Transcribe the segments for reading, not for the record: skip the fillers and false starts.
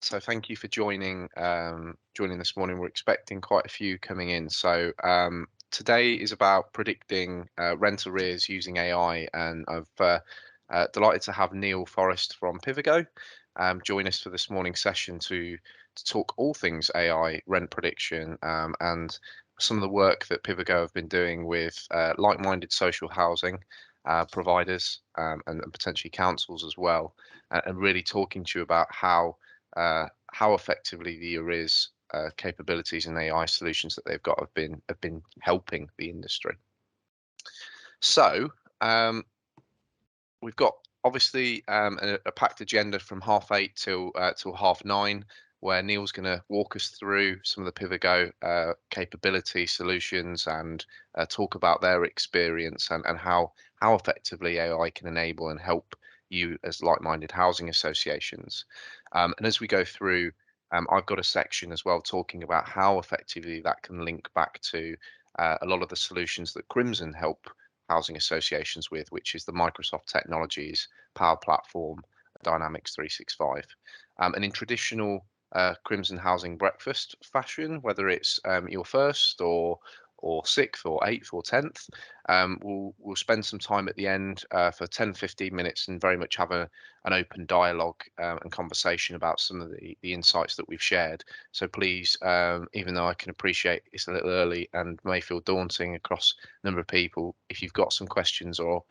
So thank you for joining this morning. We're expecting quite a few coming in. So today is about predicting rent arrears using AI, and I've delighted to have Neil Forrest from Pivigo join us for this morning's session to talk all things AI rent prediction and some of the work that Pivigo have been doing with like-minded social housing providers and potentially councils as well, and really talking to you about how effectively the Arrears capabilities and AI solutions that they've got have been helping the industry. So we've got obviously a packed agenda from 8:30 till 9:30, where Neil's going to walk us through some of the Pivigo capability solutions and talk about their experience and how effectively AI can enable and help you as like-minded housing associations. And as we go through, I've got a section as well talking about how effectively that can link back to a lot of the solutions that Crimson help housing associations with, which is the Microsoft Technologies Power Platform, Dynamics 365. And in traditional Crimson Housing breakfast fashion, whether it's your first or 6th or 8th or 10th, we'll spend some time at the end for 10-15 minutes and very much have an open dialogue and conversation about some of the insights that we've shared. So please, even though I can appreciate it's a little early and may feel daunting across a number of people, if you've got some questions or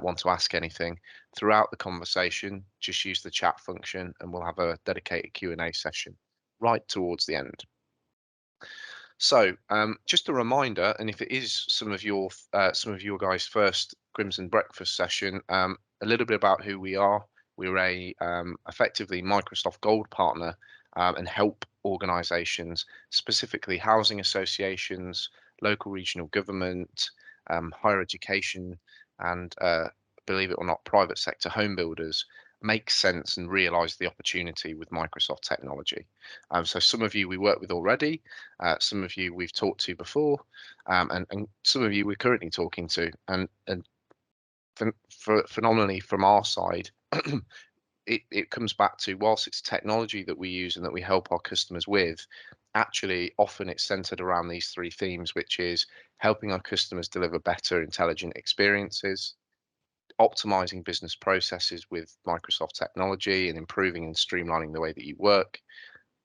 want to ask anything throughout the conversation, just use the chat function and we'll have a dedicated Q&A session right towards the end. So just a reminder, and if it is some of your guys' first Crimson breakfast session, a little bit about who we are. We're a effectively Microsoft Gold partner and help organisations, specifically housing associations, local regional government, higher education, and believe it or not, private sector home builders make sense and realize the opportunity with Microsoft technology. So some of you we work with already, some of you we've talked to before, and some of you we're currently talking to. And phenomenally from our side, it comes back to, whilst it's technology that we use and that we help our customers with, actually often it's centered around these three themes, which is helping our customers deliver better intelligent experiences, optimizing business processes with Microsoft technology and improving and streamlining the way that you work.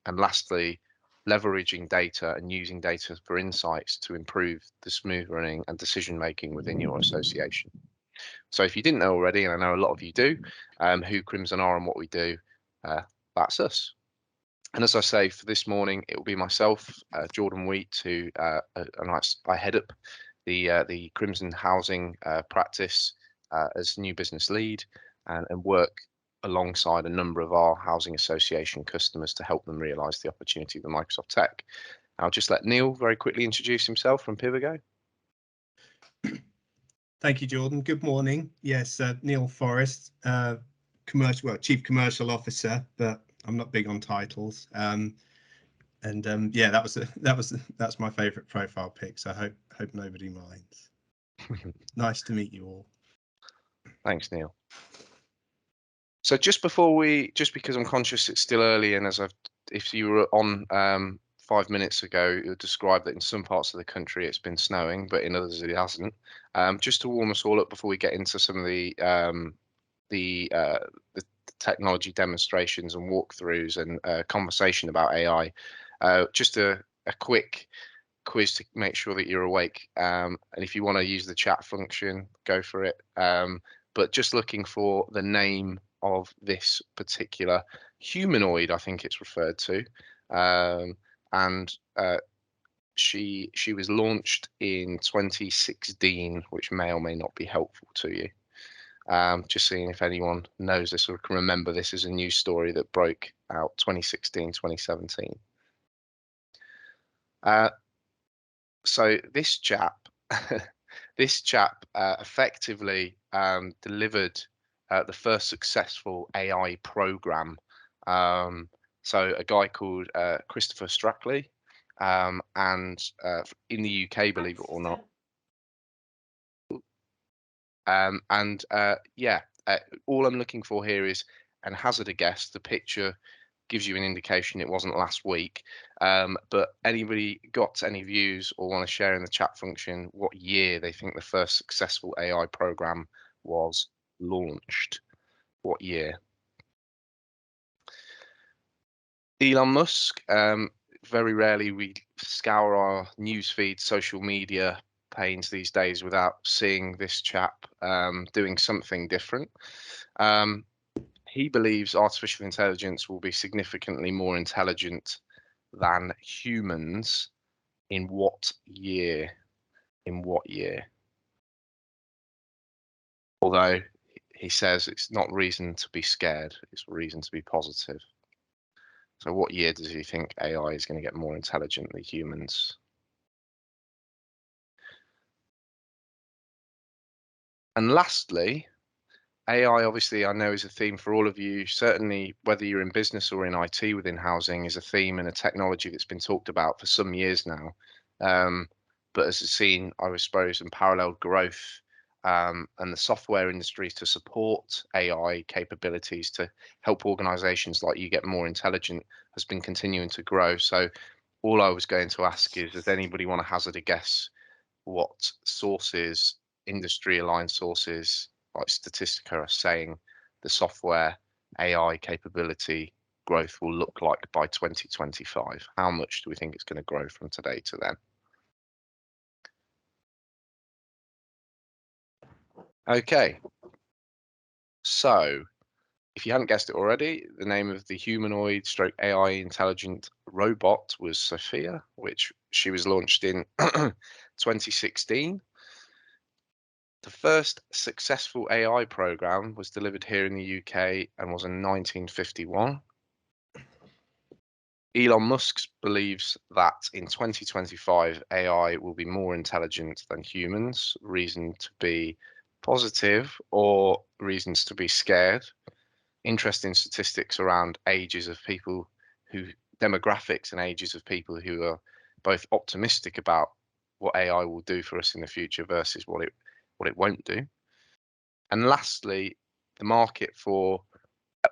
And lastly, leveraging data and using data for insights to improve the smooth running and decision making within your association. So if you didn't know already, and I know a lot of you do, who Crimson are and what we do, that's us. And as I say, for this morning, it will be myself, Jordan Wheat, and I head up the Crimson Housing practice as new business lead and work alongside a number of our housing association customers to help them realise the opportunity with Microsoft Tech. I'll just let Neil very quickly introduce himself from Pivigo. Thank you, Jordan. Good morning. Yes, Neil Forrest, Chief Commercial Officer, but I'm not big on titles. Yeah, that's my favourite profile pic. So I hope nobody minds. Nice to meet you all. Thanks, Neil. So just because I'm conscious it's still early, and if you were on 5 minutes ago, you described that in some parts of the country it's been snowing, but in others it hasn't. Just to warm us all up before we get into some of the technology demonstrations and walkthroughs and conversation about AI, just a quick quiz to make sure that you're awake. And if you want to use the chat function, go for it. But just looking for the name of this particular humanoid, I think it's referred to, and she was launched in 2016, which may or may not be helpful to you. Just seeing if anyone knows this or can remember this is a news story that broke out 2016, 2017. So this chap, effectively delivered the first successful AI program. So a guy called Christopher Strackley, and in the UK, believe it or not. All I'm looking for here is, and hazard a guess, the picture gives you an indication it wasn't last week. But anybody got any views or want to share in the chat function what year they think the first successful AI program was launched? What year? Elon Musk. Very rarely we scour our newsfeed, social media panes these days without seeing this chap doing something different. He believes artificial intelligence will be significantly more intelligent than humans in what year? In what year? Although he says it's not reason to be scared, it's reason to be positive. So what year does he think AI is going to get more intelligent than humans? And lastly, AI, obviously, I know is a theme for all of you. Certainly, whether you're in business or in IT within housing, is a theme and a technology that's been talked about for some years now. But as it's seen, I suppose, unparalleled growth and the software industry to support AI capabilities to help organizations like you get more intelligent has been continuing to grow. So all I was going to ask is, does anybody want to hazard a guess what sources, industry aligned sources like Statistica are saying the software AI capability growth will look like by 2025? How much do we think it's going to grow from today to then? Okay, so if you hadn't guessed it already, the name of the humanoid stroke AI intelligent robot was Sophia, which she was launched in 2016. The first successful AI program was delivered here in the UK and was in 1951. Elon Musk believes that in 2025, AI will be more intelligent than humans. Reason to be positive or reasons to be scared? Interesting statistics around ages of people who, demographics and ages of people who are both optimistic about what AI will do for us in the future versus what it won't do. And lastly, the market for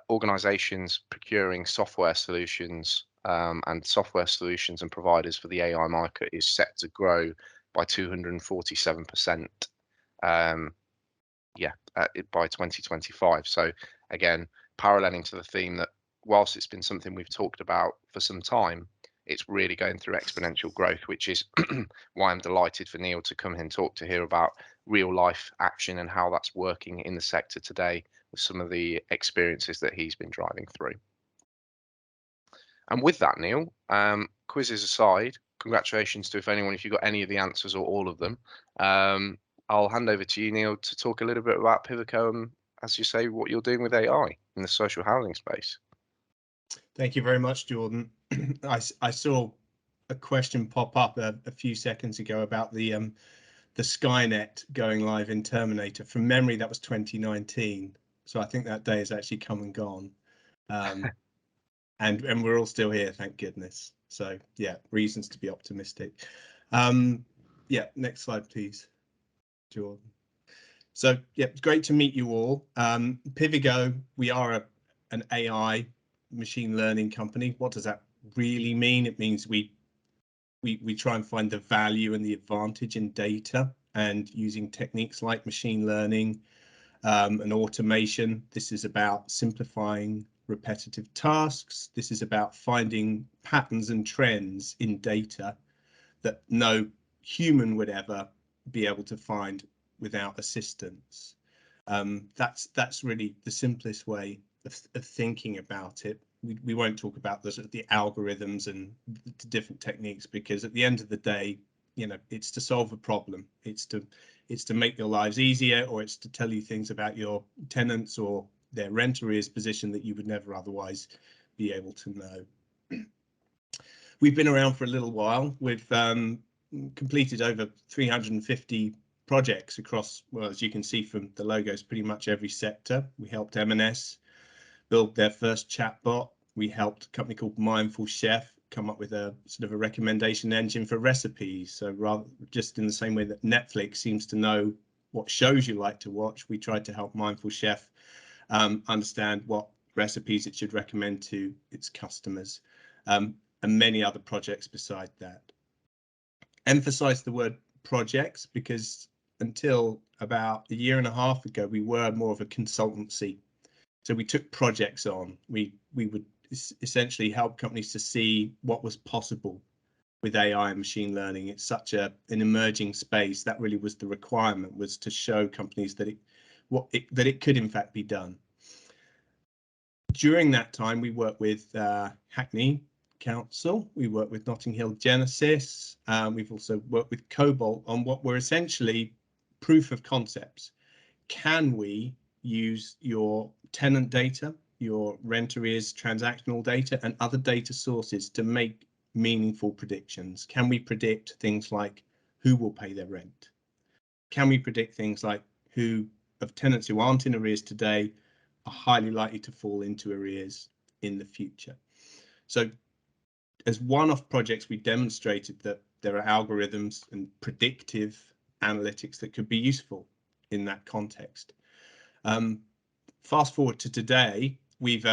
organizations procuring software solutions and software solutions and providers for the AI market is set to grow by 247%. By 2025. So again, paralleling to the theme that whilst it's been something we've talked about for some time, it's really going through exponential growth, which is why I'm delighted for Neil to come in and talk to here about real life action and how that's working in the sector today with some of the experiences that he's been driving through. And with that, Neil, quizzes aside, congratulations to if you've got any of the answers or all of them. I'll hand over to you, Neil, to talk a little bit about Pivoco and, as you say, what you're doing with AI in the social housing space. Thank you very much, Jordan. I saw a question pop up a few seconds ago about the Skynet going live in Terminator. From memory, that was 2019. So I think that day has actually come and gone. And we're all still here, thank goodness. So yeah, reasons to be optimistic. Yeah, next slide, please, Jordan. So yeah, it's great to meet you all. Pivoco, we are an AI machine learning company. What does that really mean? It means we try and find the value and the advantage in data and using techniques like machine learning and automation. This is about simplifying repetitive tasks. This is about finding patterns and trends in data that no human would ever be able to find without assistance. That's really the simplest way of thinking about it. We won't talk about the algorithms and the different techniques, because at the end of the day, you know, it's to solve a problem. It's to make your lives easier, or it's to tell you things about your tenants or their rent arrears position that you would never otherwise be able to know. We've been around for a little while. We've completed over 350 projects across, well, as you can see from the logos, pretty much every sector. We helped M&S build their first chatbot. We helped a company called Mindful Chef come up with a sort of a recommendation engine for recipes. So rather, just in the same way that Netflix seems to know what shows you like to watch, we tried to help Mindful Chef understand what recipes it should recommend to its customers, and many other projects beside that. Emphasize the word projects because until about a year and a half ago, we were more of a consultancy. So we took projects on. We would essentially help companies to see what was possible with AI and machine learning. It's such an emerging space. That really was the requirement, was to show companies that it could in fact be done. During that time, we worked with Hackney Council, we worked with Notting Hill Genesis, we've also worked with Cobalt on what were essentially proof of concepts. Can we use your tenant data, your rent arrears, transactional data, and other data sources to make meaningful predictions? Can we predict things like who will pay their rent? Can we predict things like who of tenants who aren't in arrears today are highly likely to fall into arrears in the future? So as one-off projects, we demonstrated that there are algorithms and predictive analytics that could be useful in that context. Fast forward to today, we've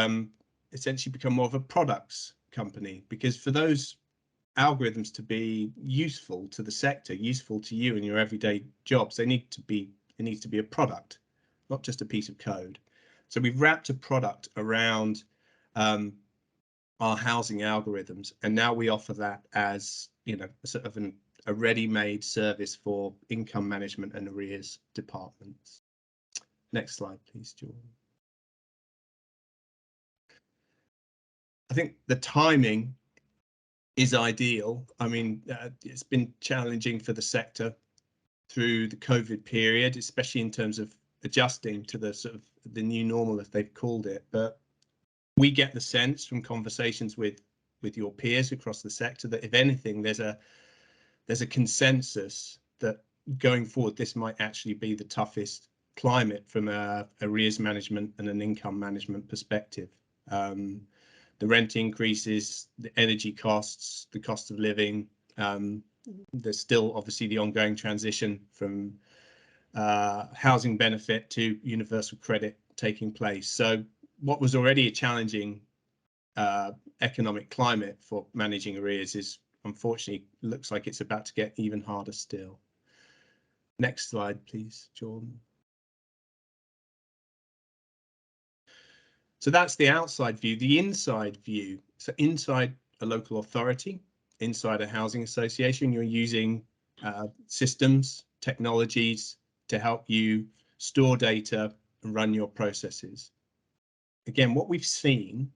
essentially become more of a products company, because for those algorithms to be useful to the sector, useful to you in your everyday jobs, it needs to be a product, not just a piece of code. So we've wrapped a product around our housing algorithms, and now we offer that as, you know, a sort of a ready-made service for income management and arrears departments. Next slide, please, Jordan. I think the timing is ideal. I mean, it's been challenging for the sector through the COVID period, especially in terms of adjusting to the sort of the new normal, as they've called it. But we get the sense from conversations with your peers across the sector that, if anything, there's a consensus that going forward, this might actually be the toughest climate from a arrears management and an income management perspective. The rent increases, the energy costs, the cost of living. There's still obviously the ongoing transition from housing benefit to universal credit taking place. So what was already a challenging economic climate for managing arrears is, unfortunately, looks like it's about to get even harder still. Next slide, please, Jordan. So that's the outside view. The inside view, so inside a local authority, inside a housing association, you're using systems, technologies to help you store data and run your processes. Again, what we've seen,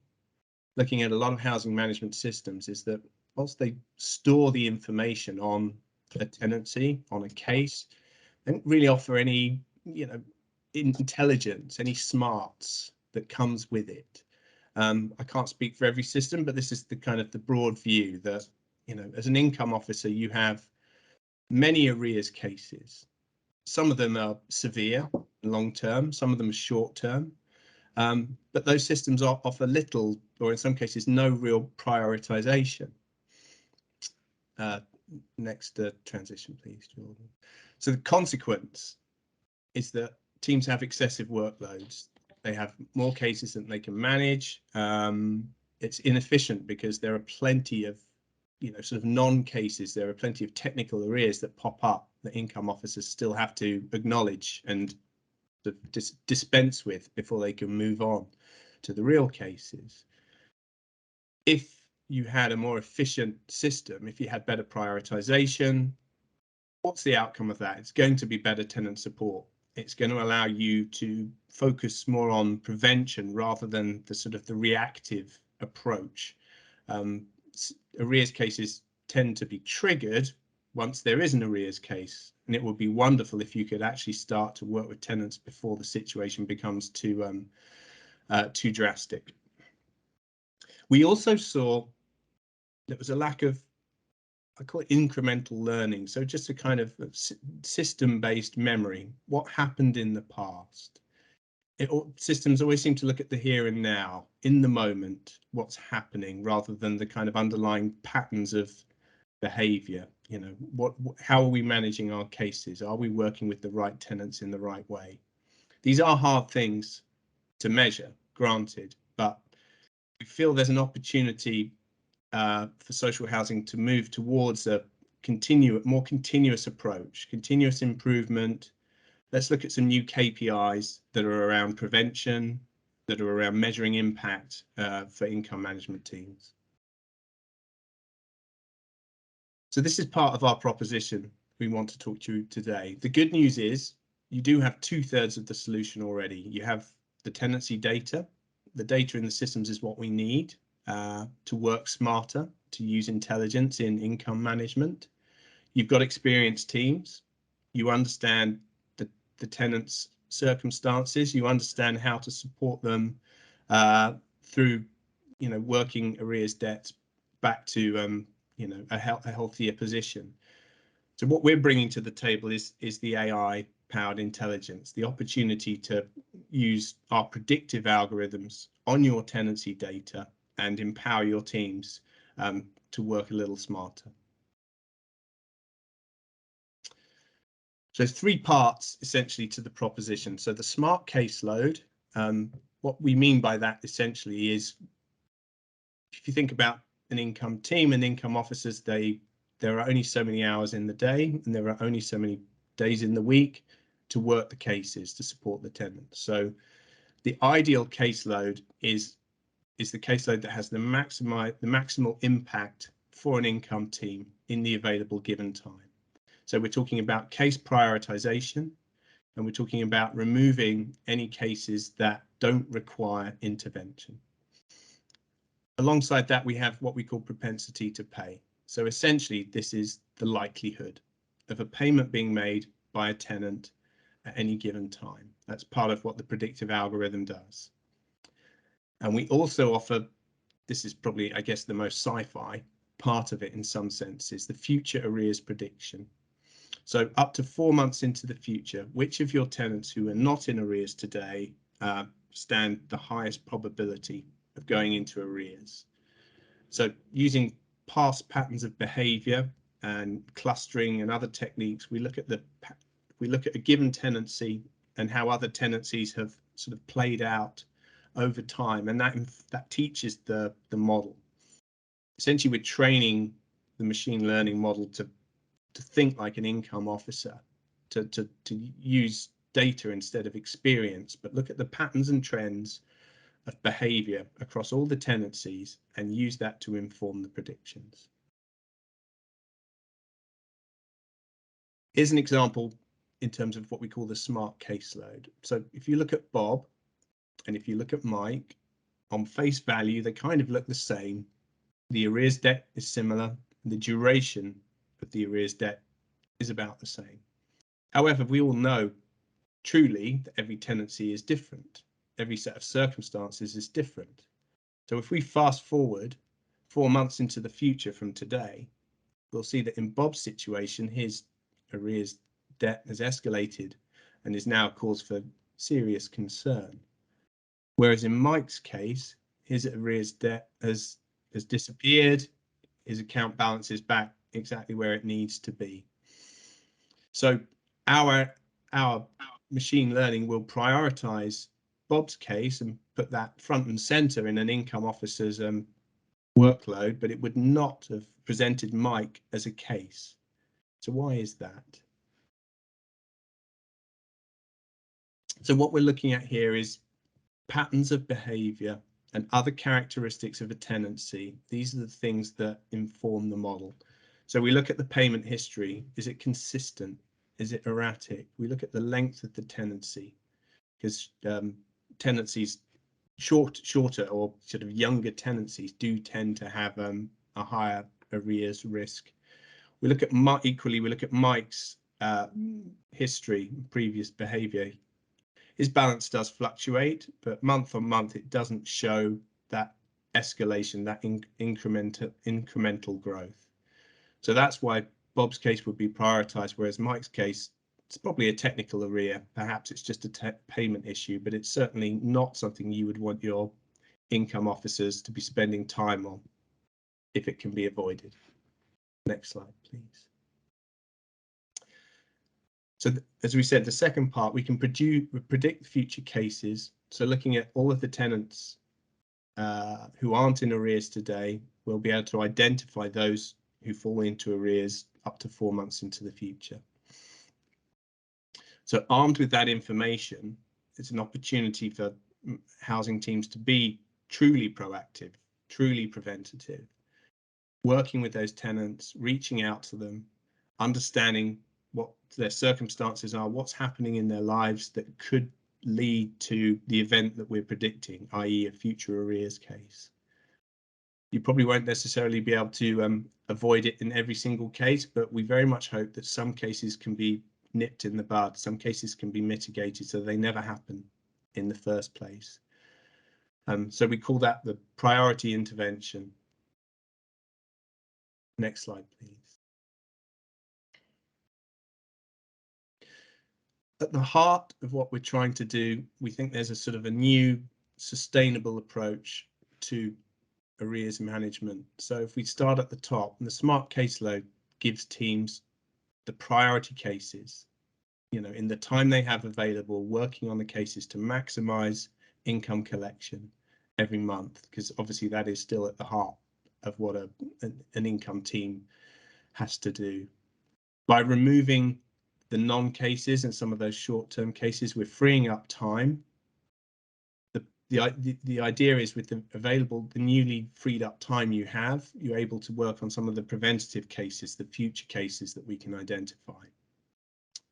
looking at a lot of housing management systems, is that whilst they store the information on a tenancy, on a case, they don't really offer any, you know, intelligence, any smarts that comes with it. I can't speak for every system, but this is the kind of the broad view that, you know, as an income officer, you have many arrears cases. Some of them are severe, long-term, some of them are short-term. But those systems offer little, or in some cases, no real prioritization. Next transition, please, Jordan. So the consequence is that teams have excessive workloads. They have more cases than they can manage. It's inefficient because there are plenty of, you know, sort of non-cases. There are plenty of technical arrears that pop up that income officers still have to acknowledge and dispense with before they can move on to the real cases. If you had a more efficient system, if you had better prioritization, what's the outcome of that? It's going to be better tenant support. It's going to allow you to focus more on prevention rather than the sort of the reactive approach. Arrears cases tend to be triggered once there is an arrears case, and it would be wonderful if you could actually start to work with tenants before the situation becomes too drastic. We also saw there was a lack of, I call it incremental learning. So just a kind of system-based memory. What happened in the past? Systems always seem to look at the here and now, in the moment, what's happening, rather than the kind of underlying patterns of behaviour. You know, how are we managing our cases? Are we working with the right tenants in the right way? These are hard things to measure, granted, but we feel there's an opportunity for social housing to move towards a more continuous approach, continuous improvement. Let's look at some new KPIs that are around prevention, that are around measuring impact for income management teams. So this is part of our proposition we want to talk to you today. The good news is you do have 2/3 of the solution already. You have the tenancy data. The data in the systems is what we need to work smarter, to use intelligence in income management. You've got experienced teams. You understand the tenants' circumstances. You understand how to support them through, working arrears debts back to a healthier position. So what we're bringing to the table is the AI-powered intelligence, the opportunity to use our predictive algorithms on your tenancy data and empower your teams to work a little smarter. So 3 parts essentially to the proposition. So the smart caseload, what we mean by that essentially is, if you think about an income team and income officers, there are only so many hours in the day and there are only so many days in the week to work the cases to support the tenant. So the ideal caseload is the caseload that has the maximal impact for an income team in the available given time. So we're talking about case prioritization, and we're talking about removing any cases that don't require intervention. Alongside that, we have what we call propensity to pay. So essentially, this is the likelihood of a payment being made by a tenant at any given time. That's part of what the predictive algorithm does. And we also offer, this is probably, I guess, the most sci-fi part of it in some senses, the future arrears prediction. So up to 4 months into the future, which of your tenants who are not in arrears today stand the highest probability of going into arrears? So using past patterns of behaviour and clustering and other techniques, we look at a given tenancy and how other tenancies have sort of played out over time, and that teaches the model. Essentially, we're training the machine learning model to think like an income officer, to use data instead of experience, but look at the patterns and trends of behaviour across all the tenancies and use that to inform the predictions. Here's an example in terms of what we call the smart caseload. So if you look at Bob and if you look at Mike, on face value, they kind of look the same. The arrears debt is similar. The duration of the arrears debt is about the same. However, we all know truly that every tenancy is different. Every set of circumstances is different. So if we fast forward 4 months into the future from today, we'll see that in Bob's situation, his arrears debt has escalated and is now cause for serious concern. Whereas in Mike's case, his arrears debt has disappeared, his account balance is back exactly where it needs to be. So our machine learning will prioritize Bob's case and put that front and center in an income officer's workload, but it would not have presented Mike as a case. So why is that? So what we're looking at here is patterns of behavior and other characteristics of a tenancy. These are the things that inform the model. So we look at the payment history. Is it consistent? Is it erratic? We look at the length of the tenancy, because tenancies shorter or sort of younger tenancies do tend to have a higher arrears risk. We look at equally, we look at Mike's history, previous behavior. His balance does fluctuate, but month on month, it doesn't show that escalation, that incremental growth. So that's why Bob's case would be prioritized, whereas Mike's case, it's probably a technical arrear. Perhaps it's just a payment issue, but it's certainly not something you would want your income officers to be spending time on if it can be avoided. Next slide, please. So as we said, the second part, we can predict future cases. So looking at all of the tenants who aren't in arrears today will be able to identify those who fall into arrears up to 4 months into the future. So armed with that information, it's an opportunity for housing teams to be truly proactive, truly preventative, working with those tenants, reaching out to them, understanding what their circumstances are, what's happening in their lives that could lead to the event that we're predicting, i.e. a future arrears case. You probably won't necessarily be able to avoid it in every single case, but we very much hope that some cases can be nipped in the bud, some cases can be mitigated so they never happen in the first place. So we call that the priority intervention. Next slide, please. At the heart of what we're trying to do, we think there's a sort of a new sustainable approach to arrears management. So if we start at the top, the smart caseload gives teams the priority cases, you know, in the time they have available, working on the cases to maximize income collection every month, because obviously that is still at the heart of what an income team has to do. By removing the non-cases and some of those short-term cases, we're freeing up time. The idea is with the newly freed up time you're able to work on some of the preventative cases, the future cases that we can identify.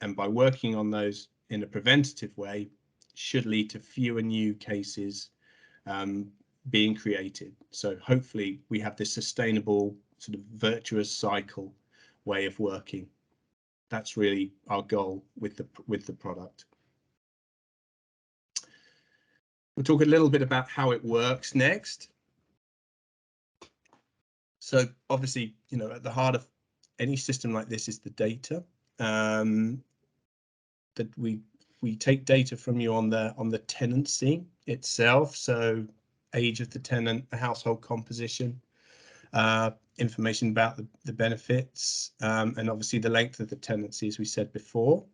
And by working on those in a preventative way, should lead to fewer new cases being created. So hopefully we have this sustainable sort of virtuous cycle way of working. That's really our goal with the product. We'll talk a little bit about how it works next. So obviously, you know, at the heart of any system like this is the data. That we take data from you on the tenancy itself. So age of the tenant, the household composition, information about the benefits, and obviously the length of the tenancy, as we said before.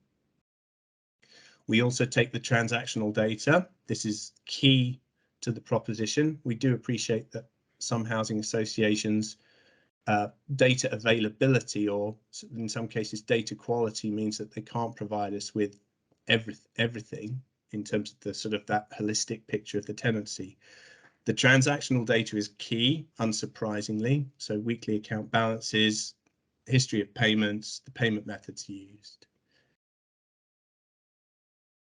We also take the transactional data. This is key to the proposition. We do appreciate that some housing associations data availability, or in some cases data quality, means that they can't provide us with everything in terms of the sort of that holistic picture of the tenancy. The transactional data is key, unsurprisingly. So weekly account balances, history of payments, the payment methods used.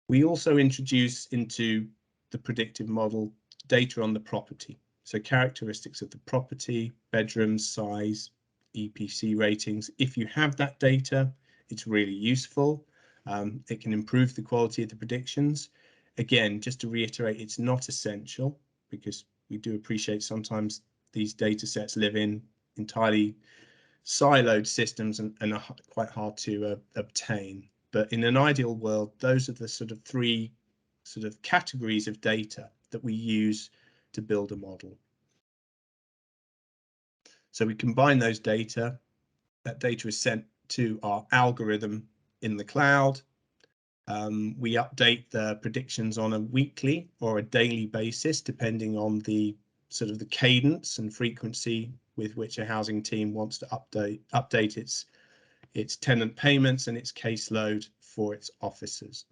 We also introduce into the predictive model data on the property. So characteristics of the property, bedrooms, size, EPC ratings. If you have that data, it's really useful. It can improve the quality of the predictions. Again, just to reiterate, it's not essential, because we do appreciate sometimes these data sets live in entirely siloed systems and are quite hard to obtain. But in an ideal world, those are the sort of three sort of categories of data that we use to build a model. So we combine those data. That data is sent to our algorithm in the cloud. We update the predictions on a weekly or a daily basis, depending on the sort of the cadence and frequency with which a housing team wants to update its tenant payments and its caseload for its officers.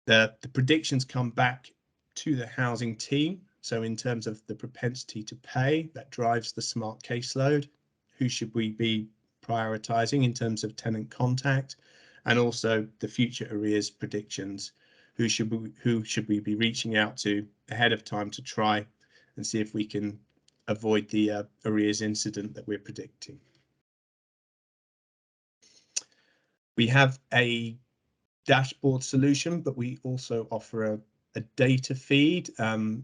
The predictions come back to the housing team. So in terms of the propensity to pay, that drives the smart caseload. Who should we be prioritizing in terms of tenant contact, and also the future arrears predictions? Who should we be reaching out to ahead of time to try and see if we can avoid the arrears incident that we're predicting? We have a dashboard solution, but we also offer a data feed,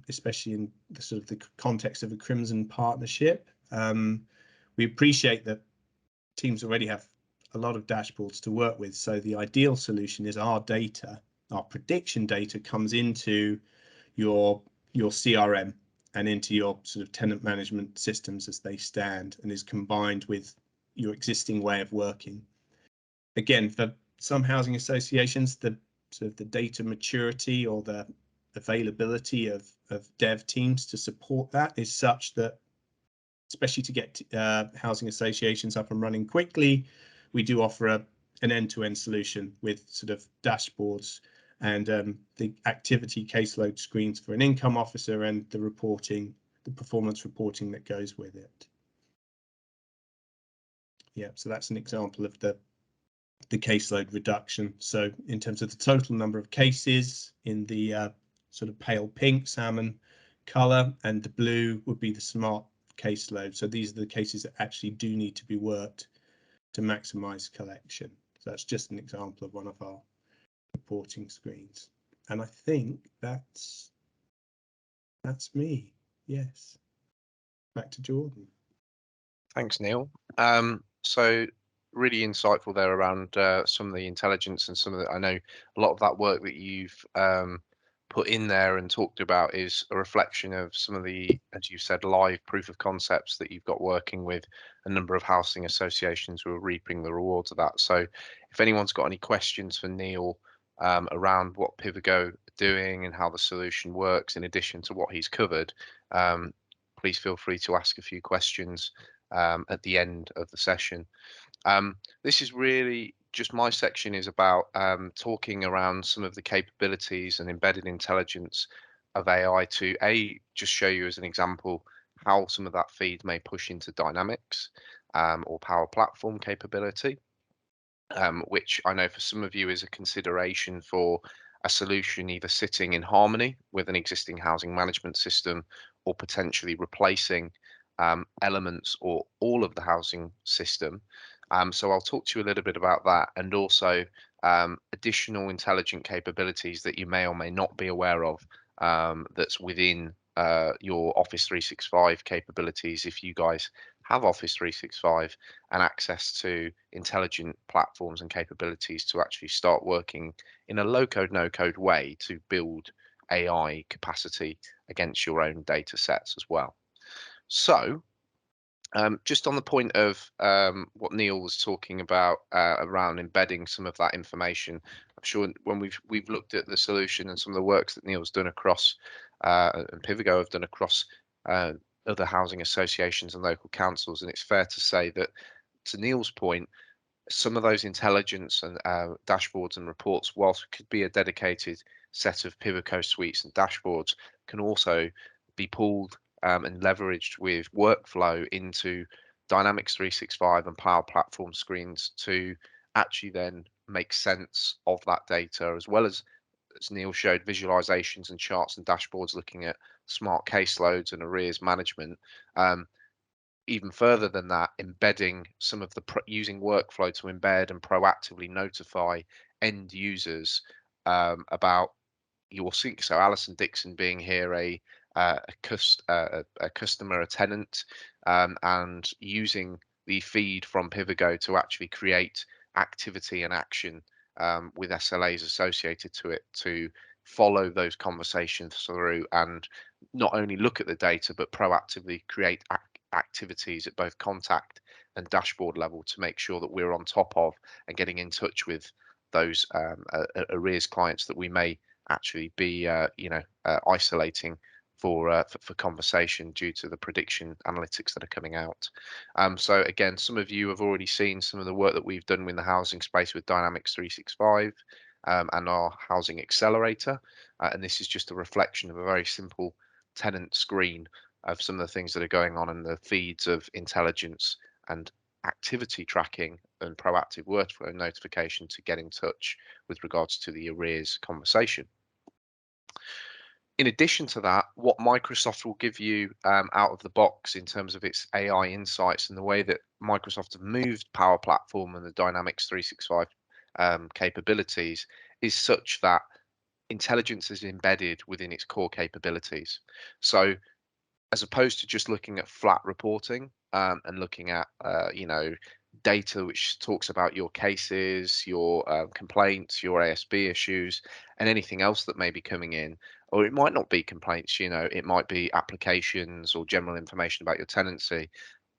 especially in the sort of the context of a Crimson partnership. We appreciate that teams already have a lot of dashboards to work with, so the ideal solution is our data, our prediction data comes into your CRM and into your sort of tenant management systems as they stand, and is combined with your existing way of working. Again, for some housing associations, the sort of the data maturity or the availability of dev teams to support that is such that, especially to get housing associations up and running quickly, we do offer an end-to-end solution with sort of dashboards and the activity caseload screens for an income officer and the reporting, the performance reporting that goes with it. Yeah, so that's an example of the caseload reduction. So in terms of the total number of cases in the sort of pale pink salmon color, and the blue would be the smart caseload. So these are the cases that actually do need to be worked to maximize collection. So that's just an example of one of our reporting screens. And I think that's me. Yes. Back to Jordan. Thanks, Neil. So really insightful there around some of the intelligence and some of the, I know a lot of that work that you've put in there and talked about is a reflection of some of the, as you said, live proof of concepts that you've got working with a number of housing associations who are reaping the rewards of that. So if anyone's got any questions for Neil around what Pivigo are doing and how the solution works, in addition to what he's covered, please feel free to ask a few questions at the end of the session. This is really just my section is about talking around some of the capabilities and embedded intelligence of AI to just show you as an example how some of that feed may push into Dynamics or Power Platform capability, which I know for some of you is a consideration for a solution either sitting in harmony with an existing housing management system or potentially replacing elements or all of the housing system. So I'll talk to you a little bit about that, and also additional intelligent capabilities that you may or may not be aware of that's within your Office 365 capabilities if you guys have Office 365 and access to intelligent platforms and capabilities to actually start working in a low-code, no-code way to build AI capacity against your own data sets as well. So just on the point of what Neil was talking about around embedding some of that information, I'm sure when we've looked at the solution and some of the works that Neil's done across and Pivigo have done across other housing associations and local councils, and it's fair to say that, to Neil's point, some of those intelligence and dashboards and reports, whilst it could be a dedicated set of Pivico suites and dashboards, can also be pulled and leveraged with workflow into Dynamics 365 and Power Platform screens to actually then make sense of that data, as well as Neil showed, visualizations and charts and dashboards looking at smart caseloads and arrears management. Even further than that, embedding some of the using workflow to embed and proactively notify end users about your sync. So Alison Dixon being here a customer, a tenant, and using the feed from Pivigo to actually create activity and action with SLAs associated to it to follow those conversations through and not only look at the data but proactively create activities at both contact and dashboard level to make sure that we're on top of and getting in touch with those arrears clients that we may actually be isolating for conversation due to the prediction analytics that are coming out. So again, some of you have already seen some of the work that we've done in the housing space with Dynamics 365 and our housing accelerator, and this is just a reflection of a very simple tenant screen of some of the things that are going on in the feeds of intelligence and activity tracking and proactive workflow notification to get in touch with regards to the arrears conversation. In addition to that, what Microsoft will give you out of the box in terms of its AI insights and the way that Microsoft have moved Power Platform and the Dynamics 365 capabilities is such that intelligence is embedded within its core capabilities. So as opposed to just looking at flat reporting and looking at data which talks about your cases, your complaints, your ASB issues, and anything else that may be coming in, or it might not be complaints. It might be applications or general information about your tenancy.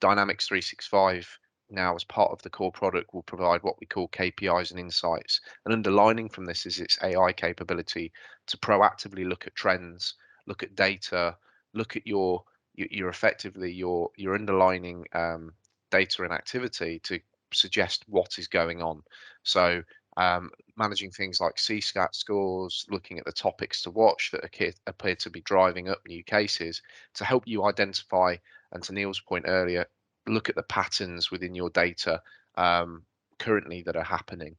Dynamics 365 now, as part of the core product, will provide what we call KPIs and insights. And underlining from this is its AI capability to proactively look at trends, look at data, look at your effectively your underlining data and activity to suggest what is going on. So managing things like CSAT scores, looking at the topics to watch that appear to be driving up new cases to help you identify, and to Neil's point earlier, look at the patterns within your data currently that are happening.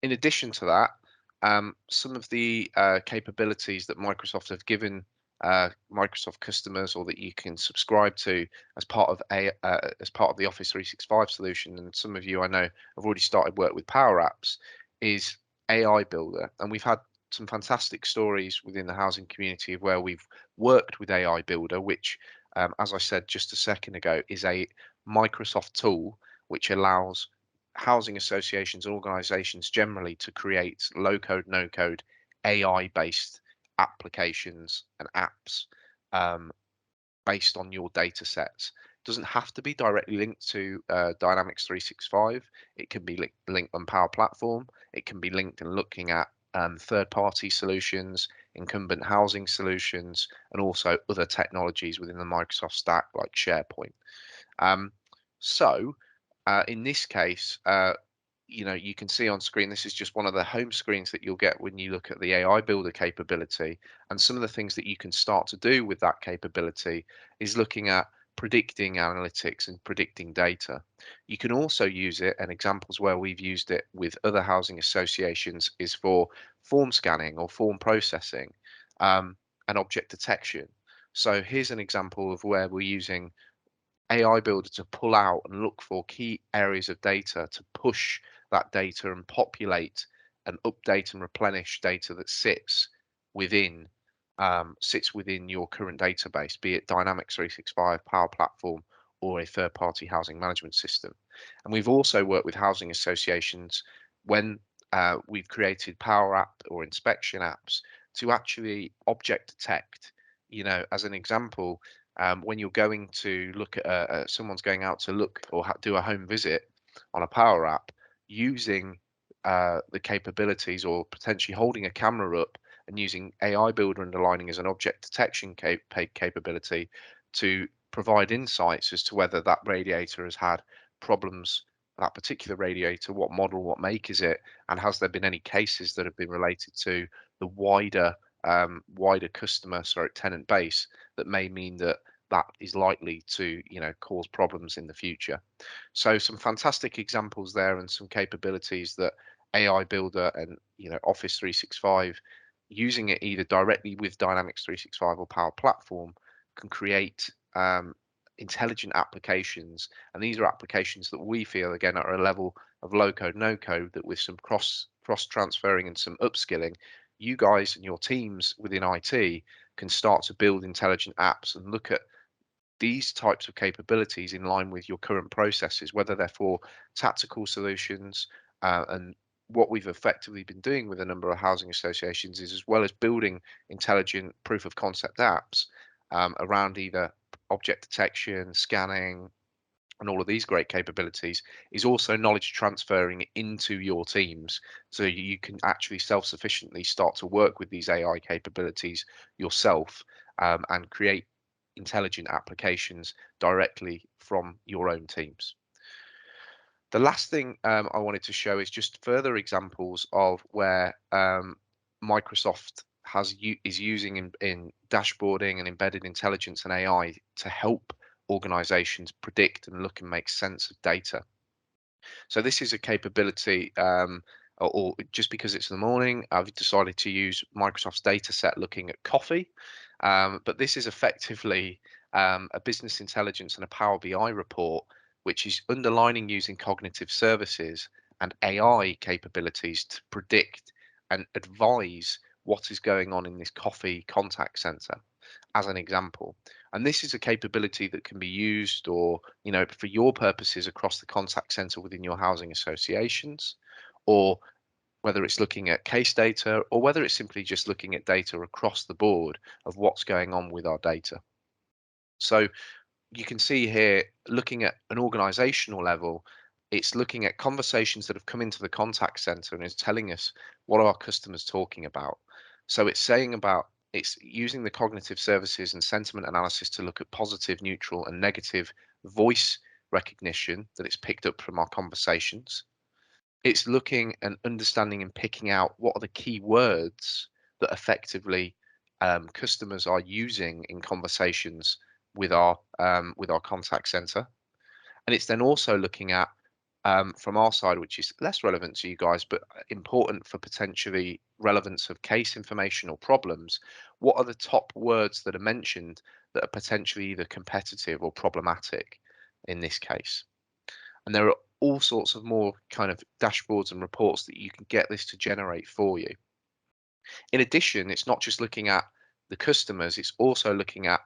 In addition to that, some of the capabilities that Microsoft have given Microsoft customers, or that you can subscribe to as part of as part of the Office 365 solution, and some of you I know have already started work with Power Apps, is AI Builder. And we've had some fantastic stories within the housing community of where we've worked with AI Builder, which, as I said just a second ago, is a Microsoft tool which allows housing associations and organizations generally to create low code, no code, AI based applications and apps um, based on your data sets. It doesn't have to be directly linked to Dynamics 365. It can be linked on Power Platform. It can be linked and looking at third-party solutions, incumbent housing solutions, and also other technologies within the Microsoft stack like SharePoint. Um, so in this case, you can see on screen, this is just one of the home screens that you'll get when you look at the AI Builder capability. And some of the things that you can start to do with that capability is looking at predicting analytics and predicting data. You can also use it, and examples where we've used it with other housing associations is for form scanning or form processing and object detection. So here's an example of where we're using AI Builder to pull out and look for key areas of data, to push that data and populate and update and replenish data that sits within your current database, be it Dynamics 365, Power Platform, or a third-party housing management system. And we've also worked with housing associations when we've created Power App or inspection apps to actually object detect. As an example, when you're going to look at someone's going out to look or do a home visit on a Power App, using the capabilities or potentially holding a camera up and using AI Builder underlining as an object detection capability to provide insights as to whether that radiator has had problems, that particular radiator, what model, what make is it, and has there been any cases that have been related to the wider customer, sorry, tenant base, that may mean that that is likely to cause problems in the future. So some fantastic examples there, and some capabilities that AI Builder and Office 365, using it either directly with Dynamics 365 or Power Platform, can create intelligent applications. And these are applications that we feel again are a level of low code, no code, that with some cross transferring and some upskilling, you guys and your teams within IT can start to build intelligent apps and look at these types of capabilities in line with your current processes, whether they're for tactical solutions. And what we've effectively been doing with a number of housing associations is, as well as building intelligent proof of concept apps around either object detection, scanning, and all of these great capabilities, is also knowledge transferring into your teams, so you can actually self-sufficiently start to work with these AI capabilities yourself and create intelligent applications directly from your own teams. The last thing I wanted to show is just further examples of where Microsoft is using in dashboarding and embedded intelligence and AI to help organizations predict and look and make sense of data. So this is a capability, or just because it's the morning, I've decided to use Microsoft's data set looking at coffee. But this is effectively a business intelligence and a Power BI report, which is underlining using cognitive services and AI capabilities to predict and advise what is going on in this coffee contact center, as an example. And this is a capability that can be used, or for your purposes, across the contact center within your housing associations, or whether it's looking at case data, or whether it's simply just looking at data across the board of what's going on with our data. So you can see here, looking at an organizational level, it's looking at conversations that have come into the contact center and is telling us what are our customers talking about. So it's saying about It's using the cognitive services and sentiment analysis to look at positive, neutral, and negative voice recognition that it's picked up from our conversations. It's looking and understanding and picking out what are the key words that effectively customers are using in conversations with our contact center. And it's then also looking at from our side, which is less relevant to you guys, but important for potentially relevance of case information or problems. What are the top words that are mentioned that are potentially either competitive or problematic in this case? And there are all sorts of more kind of dashboards and reports that you can get this to generate for you. In addition, it's not just looking at the customers, it's also looking at,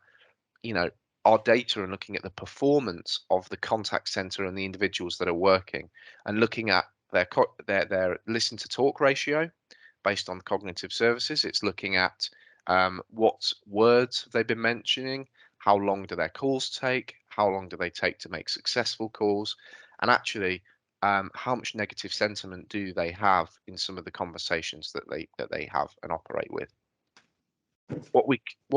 you know, our data and looking at the performance of the contact center and the individuals that are working, and looking at their listen to talk ratio based on cognitive services. It's looking at what words have they been mentioning, how long do their calls take, how long do they take to make successful calls, and actually how much negative sentiment do they have in some of the conversations that they have and operate with. What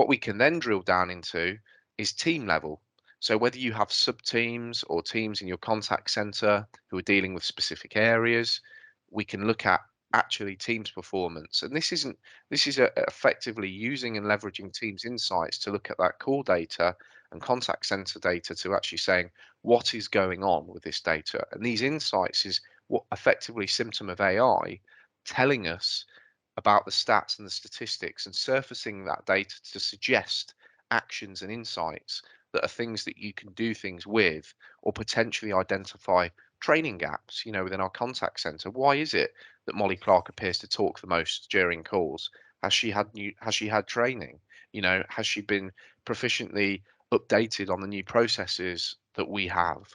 we can then drill down into is team level. So whether you have sub teams or teams in your contact center who are dealing with specific areas, we can look at actually teams performance. And this is effectively using and leveraging teams insights to look at that call data and contact center data to actually saying what is going on with this data. And these insights is what effectively symptom of AI telling us about the stats and the statistics and surfacing that data to suggest actions and insights that are things that you can do things with, or potentially identify training gaps, within our contact center. Why is it that Molly Clark appears to talk the most during calls? Has she had training? Has she been proficiently updated on the new processes that we have?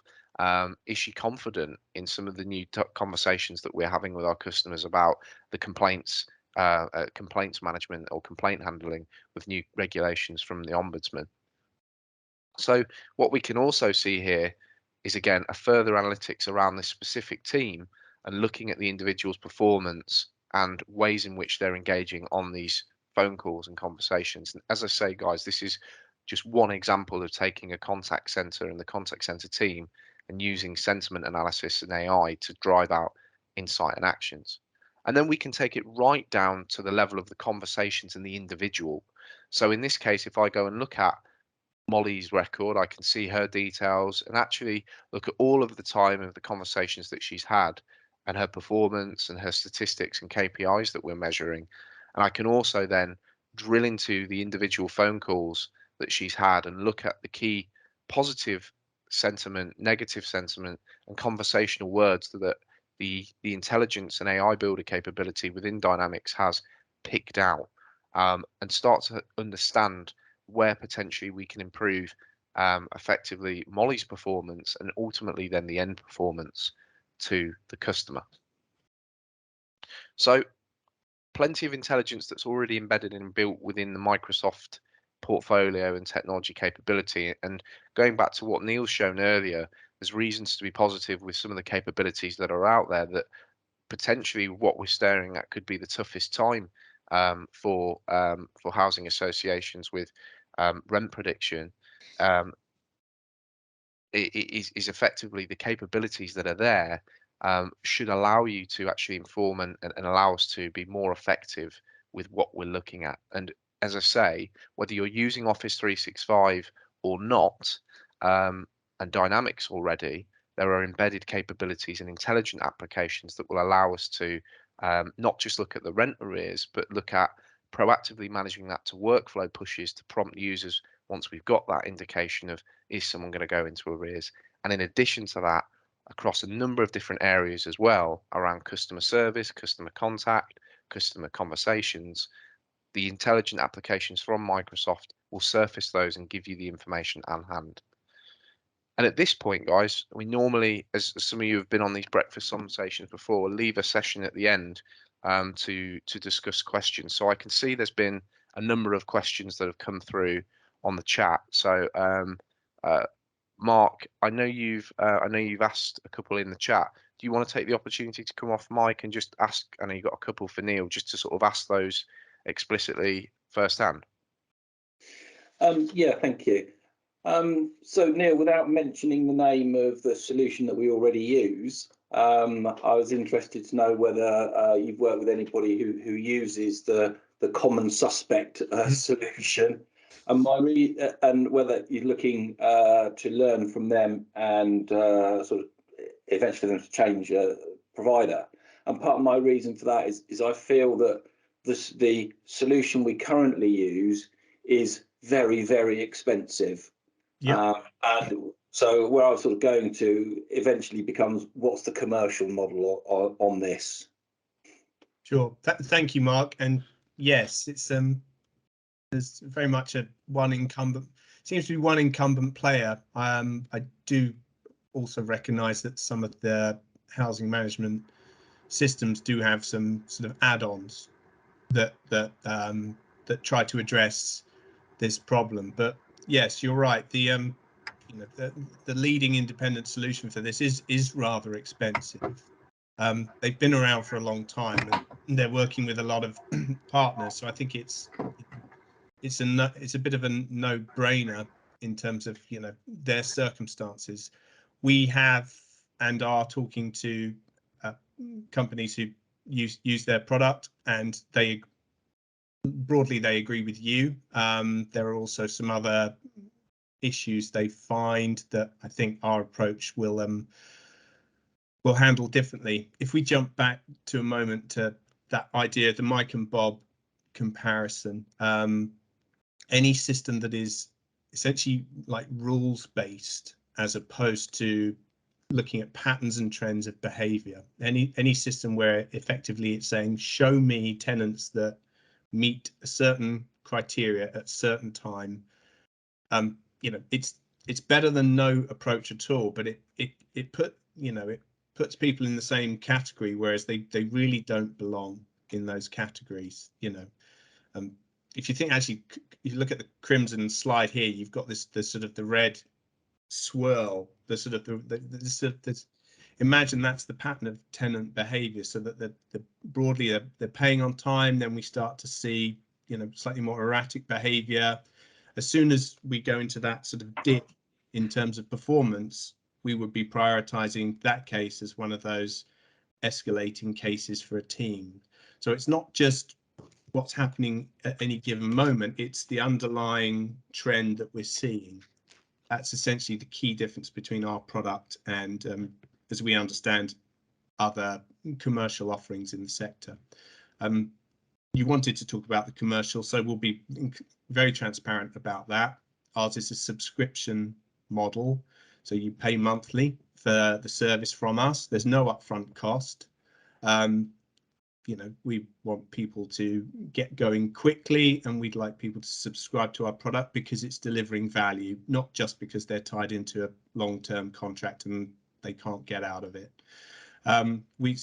Is she confident in some of the new conversations that we're having with our customers about the complaints management or complaint handling with new regulations from the ombudsman? So what we can also see here is, again, a further analytics around this specific team and looking at the individual's performance and ways in which they're engaging on these phone calls and conversations. And as I say, guys, this is just one example of taking a contact center and the contact center team and using sentiment analysis and AI to drive out insight and actions. And then we can take it right down to the level of the conversations and the individual. So in this case, if I go and look at Molly's record, I can see her details and actually look at all of the time of the conversations that she's had and her performance and her statistics and KPIs that we're measuring. And I can also then drill into the individual phone calls that she's had and look at the key positive sentiment, negative sentiment, and conversational words that the intelligence and AI builder capability within Dynamics has picked out, and start to understand where potentially we can improve effectively Molly's performance and ultimately then the end performance to the customer. So plenty of intelligence that's already embedded and built within the Microsoft portfolio and technology capability. And going back to what Neil's shown earlier, there's reasons to be positive with some of the capabilities that are out there that potentially what we're staring at could be the toughest time for housing associations with rent prediction. Um, is effectively the capabilities that are there should allow you to actually inform and allow us to be more effective with what we're looking at. And as I say, whether you're using Office 365 or not, and Dynamics already, there are embedded capabilities and intelligent applications that will allow us to not just look at the rent arrears, but look at proactively managing that to workflow pushes to prompt users once we've got that indication of is someone going to go into arrears. And in addition to that, across a number of different areas as well around customer service, customer contact, customer conversations, the intelligent applications from Microsoft will surface those and give you the information at hand. And at this point, guys, we normally, as some of you have been on these breakfast conversations before, leave a session at the end to discuss questions. So I can see there's been a number of questions that have come through on the chat. So uh, Mark, I know you've asked a couple in the chat. Do you want to take the opportunity to come off mic and just ask? I know you got a couple for Neil, just to sort of ask those explicitly firsthand. Yeah, thank you. So Neil, without mentioning the name of the solution that we already use, I was interested to know whether you've worked with anybody who uses the common suspect solution, and whether you're looking to learn from them and sort of eventually them to change provider. And part of my reason for that is I feel that the solution we currently use is very, very expensive. Yeah. And so where I was sort of going to eventually becomes, what's the commercial model on this? Sure. Thank you, Mark. And yes, it's there's very much seems to be one incumbent player. I do also recognise that some of the housing management systems do have some sort of add-ons that try to address this problem. But yes, you're right. The the leading independent solution for this is rather expensive. They've been around for a long time and they're working with a lot of partners. So I think it's a bit of a no-brainer in terms of their circumstances. We have and are talking to companies who use their product, and they broadly agree with you. There are also some other issues they find that I think our approach will handle differently. If we jump back to a moment to that idea, the Mike and Bob comparison, any system that is essentially like rules based as opposed to looking at patterns and trends of behavior, any system where effectively it's saying show me tenants that meet a certain criteria at certain time, it's better than no approach at all, but it puts people in the same category, whereas they really don't belong in those categories. If you think, actually, if you look at the crimson slide here, you've got the sort of the red swirl, the sort of imagine that's the pattern of tenant behavior, so that the broadly they're paying on time, then we start to see slightly more erratic behavior. As soon as we go into that sort of dip in terms of performance, we would be prioritizing that case as one of those escalating cases for a team. So it's not just what's happening at any given moment, it's the underlying trend that we're seeing. That's essentially the key difference between our product and, as we understand, other commercial offerings in the sector. You wanted to talk about the commercial, so we'll be very transparent about that. Ours is a subscription model, so you pay monthly for the service from us. There's no upfront cost. We want people to get going quickly, and we'd like people to subscribe to our product because it's delivering value, not just because they're tied into a long-term contract and they can't get out of it. We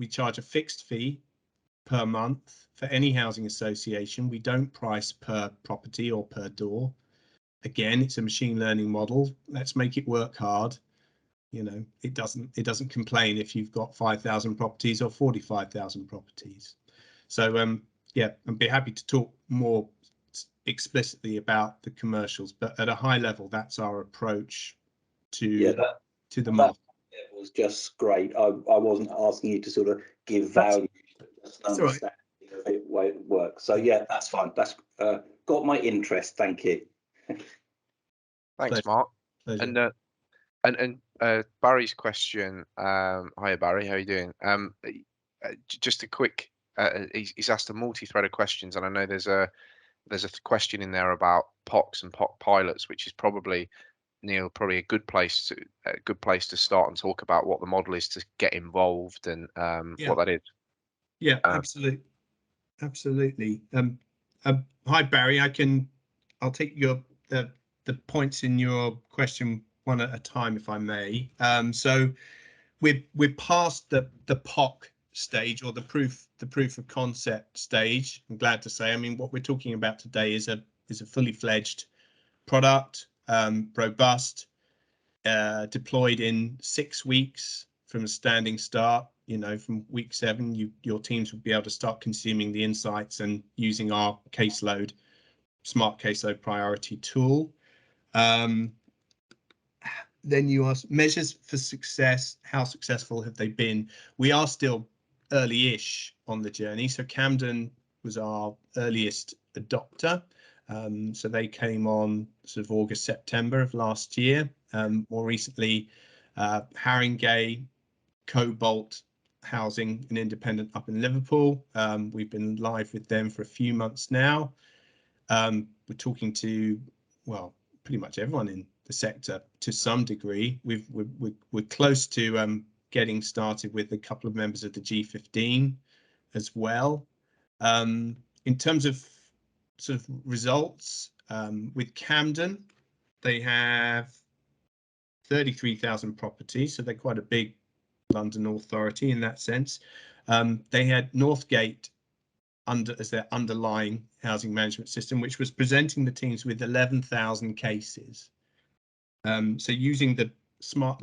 charge a fixed fee per month for any housing association. We don't price per property or per door. Again, it's a machine learning model. Let's make it work hard. It doesn't complain if you've got 5,000 properties or 45,000 properties. So yeah, I'd be happy to talk more explicitly about the commercials, but at a high level, that's our approach to the market. It was just great. I wasn't asking you to sort of give value, just understand the way it works. So yeah, that's fine. That's got my interest. Thank you. Thanks, Mark. Pleasure. And Barry's question. Hiya, Barry. How are you doing? Just a quick. He's asked a multi-thread of questions, and I know there's a question in there about POCs and POC pilots, which is probably, Neil, a good place to start and talk about what the model is to get involved and what that is. Yeah, absolutely. Hi, Barry. I'll take the points in your question one at a time, if I may. So we're past the POC stage, or the proof of concept stage. I'm glad to say. I mean, what we're talking about today is a fully fledged product, robust, deployed in 6 weeks from a standing start. you know, from week 7, your teams will be able to start consuming the insights and using our caseload, smart caseload priority tool. Then you ask measures for success. How successful have they been? We are still early-ish on the journey. So Camden was our earliest adopter. So they came on sort of August, September of last year. More recently, Haringey, Cobalt Housing, an independent up in Liverpool. We've been live with them for a few months now. We're talking to, well, pretty much everyone in the sector to some degree. We're close to getting started with a couple of members of the G15 as well. In terms of sort of results, with Camden, they have 33,000 properties, so they're quite a big London authority in that sense. They had Northgate as their underlying housing management system, which was presenting the teams with 11,000 cases. So using the smart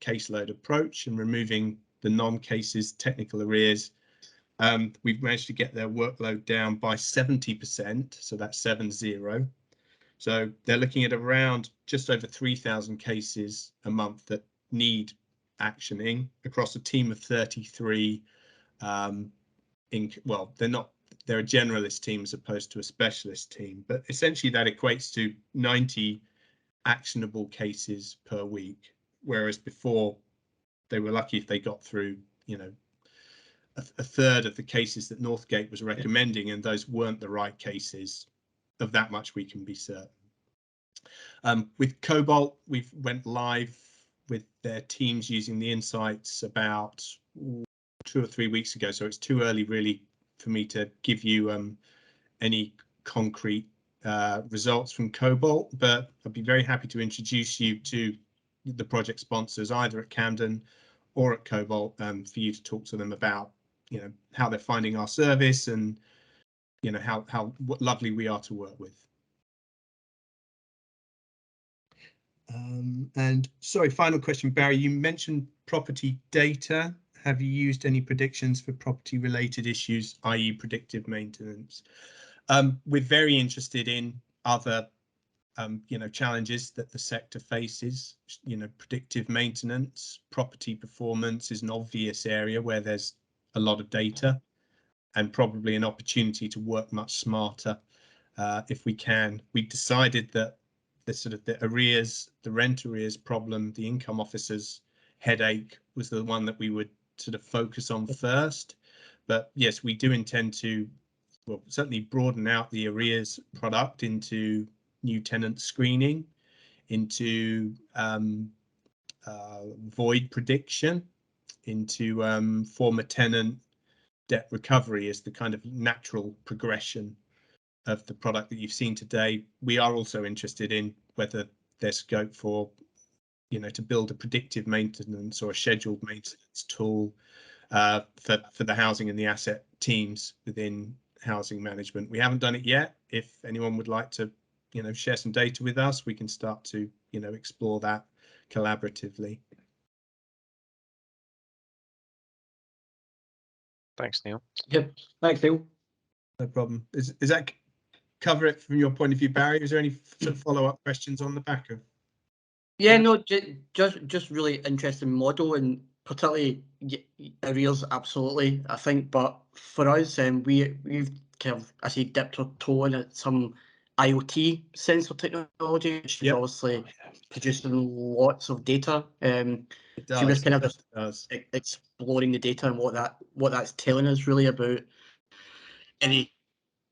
caseload approach and removing the non-cases technical arrears, we've managed to get their workload down by 70%, so that's 70. So they're looking at around just over 3,000 cases a month that need actioning across a team of 33. Well, they're a generalist team as opposed to a specialist team, but essentially that equates to 90 actionable cases per week, whereas before they were lucky if they got through, you know, a third of the cases that Northgate was recommending, and those weren't the right cases. Of that much we can be certain. With Cobalt, we've went live with their teams using the insights about 2 or 3 weeks ago, so it's too early really for me to give you any concrete results from Cobalt, but I'd be very happy to introduce you to the project sponsors either at Camden or at Cobalt, for you to talk to them about, you know, how they're finding our service and, you know, what lovely we are to work with. And sorry, final question, Barry, you mentioned property data. Have you used any predictions for property related issues, i.e. predictive maintenance? We're very interested in other you know, challenges that the sector faces. You know, predictive maintenance, property performance is an obvious area where there's a lot of data and probably an opportunity to work much smarter if we can. We decided that the arrears, the rent arrears problem, the income officer's headache was the one that we would sort of focus on first. But yes, we do intend to, well, certainly broaden out the arrears product into new tenant screening, into void prediction, into former tenant debt recovery as the kind of natural progression of the product that you've seen today. We are also interested in whether there's scope for, you know, to build a predictive maintenance or a scheduled maintenance tool for the housing and the asset teams within housing management. We haven't done it yet. If anyone would like to, you know, share some data with us, we can start to, you know, explore that collaboratively. Thanks, Neil. Yep. Thanks, Neil. No problem. Is that cover it from your point of view, Barry? Is there any sort of follow-up questions on the back of? Yeah, no, just really interesting model, and particularly arrears, absolutely, I think. But for us, we've kind of, I say, dipped our toe in at some IoT sensor technology, which is obviously producing lots of data. It does. So we're just kind of just exploring the data and what that's telling us really about any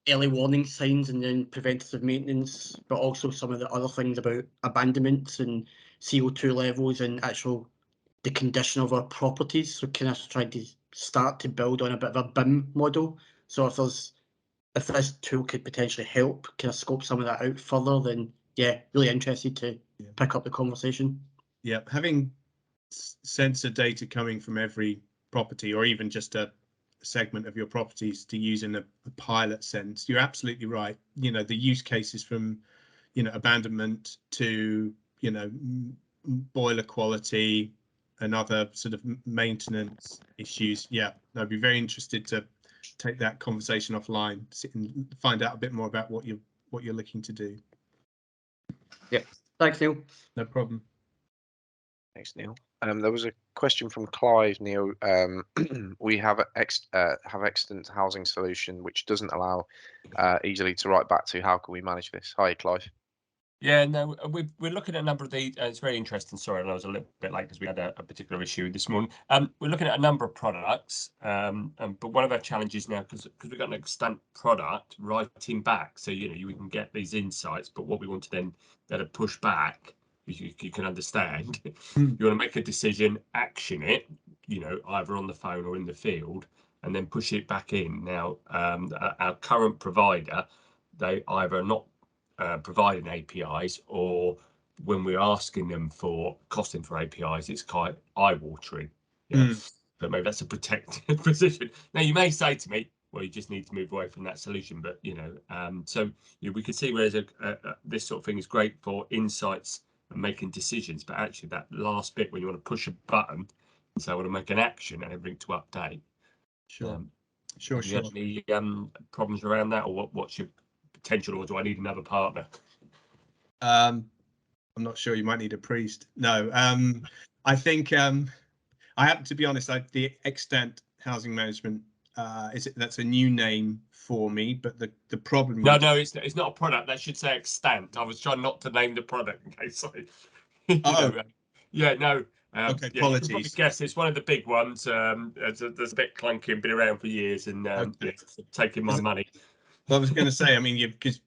early warning signs and then preventative maintenance, but also some of the other things about abandonments and CO2 levels and actual the condition of our properties. So kind of trying to start to build on a bit of a BIM model. So if this tool could potentially help kind of scope some of that out further, then yeah, really interested to pick up the conversation. Yeah, having sensor data coming from every property, or even just a segment of your properties to use in a pilot sense, you're absolutely right. You know, the use cases from, you know, abandonment to, you know, boiler quality, and other sort of maintenance issues, yeah, I'd be very interested to take that conversation offline, sit and find out a bit more about what you're looking to do. Yeah, thanks, Neil. No problem. Thanks, Neil. There was a question from Clive, Neil. We have an extant housing solution which doesn't allow easily to write back to. How can we manage this? Hi, Clive. Yeah, no, we're looking at a number of these. It's very interesting. Sorry, and I was a little bit late because we had a particular issue this morning. We're looking at a number of products, but one of our challenges now, because we've got an extant product writing back, so you can get these insights. But what we want to then push back, you can understand. You want to make a decision, action it, either on the phone or in the field, and then push it back in. Now, our current provider, they either not providing APIs, or when we're asking them for costing for APIs, it's quite eye-watering. Yeah, but maybe that's a protected position. Now, you may say to me, well, you just need to move away from that solution, but so we could see where this sort of thing is great for insights and making decisions, but actually that last bit when you want to push a button and say I want to make an action and everything to update. Sure. Have you had any problems around that, or what's your potential, or do I need another partner? I'm not sure. You might need a priest. No, I think I have to be honest. The extant housing management that's a new name for me, but the problem. No, it's not a product. That should say extant. I was trying not to name the product in case yeah, no. Okay, yeah, apologies. You can probably guess it's one of the big ones. There's a bit clunky and been around for years, and taking my money. Well, I was going to say, I mean, because